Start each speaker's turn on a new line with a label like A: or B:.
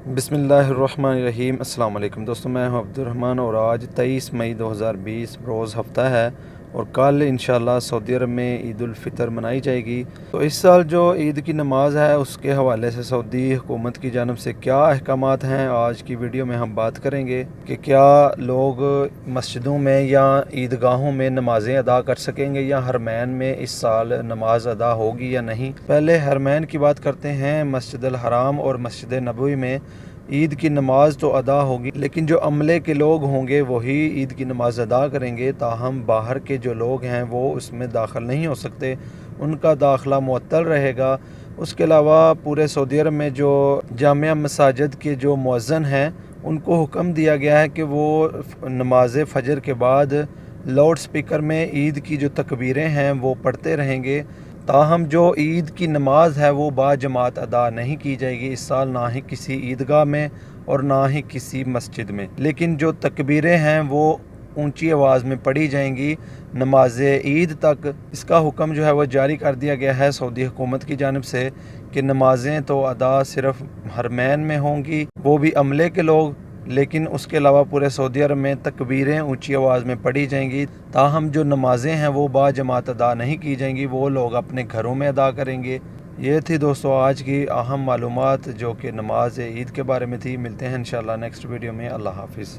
A: बिस्मिल्लाहिर्रहमानिर्रहीम। अस्सलाम वालेकुम दोस्तों, मैं हूं अब्दुर्रहमान और आज 23 मई 2020 रोज़ हफ्ता है और कल इंशाल्लाह सऊदी अरब में ईद उल फ़ितर मनाई जाएगी। तो इस साल जो ईद की नमाज़ है उसके हवाले से सऊदी हुकूमत की जानब से क्या अहकामात हैं, आज की वीडियो में हम बात करेंगे कि क्या लोग मस्जिदों में या ईदगाहों में नमाज़ें अदा कर सकेंगे या हरमैन में इस साल नमाज अदा होगी या नहीं। पहले हरमैन की बात करते हैं। मस्जिद अल हराम और मस्जिद नबवी में ईद की नमाज तो अदा होगी, लेकिन जो अमले के लोग होंगे वही ईद की नमाज अदा करेंगे। ताहम बाहर के जो लोग हैं वो उसमें दाखिल नहीं हो सकते, उनका दाखिला मुअत्तल रहेगा। उसके अलावा पूरे सऊदी अरब में जो जामिया मसाजिद के जो मुअज्जिन हैं उनको हुक्म दिया गया है कि वो नमाज फ़जर के बाद लाउड स्पीकर में ईद की जो तकबीरें हैं वो पढ़ते रहेंगे। ताहम जो ईद की नमाज है वो बाजमात अदा नहीं की जाएगी इस साल, ना ही किसी ईदगाह में और ना ही किसी मस्जिद में। लेकिन जो तकबीरें हैं वो ऊंची आवाज़ में पढ़ी जाएंगी नमाज ईद तक। इसका हुक्म जो है वो जारी कर दिया गया है सऊदी हुकूमत की जानिब से कि नमाजें तो अदा सिर्फ हरमैन में होंगी, वो भी अमले के लोग, लेकिन उसके अलावा पूरे सऊदी अरब में तकबीरें ऊंची आवाज़ में पढ़ी जाएंगी। ताहम जो नमाज़ें हैं वो बाजमात अदा नहीं की जाएंगी, वो लोग अपने घरों में अदा करेंगे। ये थी दोस्तों आज की अहम मालूमात जो कि नमाज ईद के बारे में थी। मिलते हैं इंशाल्लाह नेक्स्ट वीडियो में। अल्लाह हाफिज़।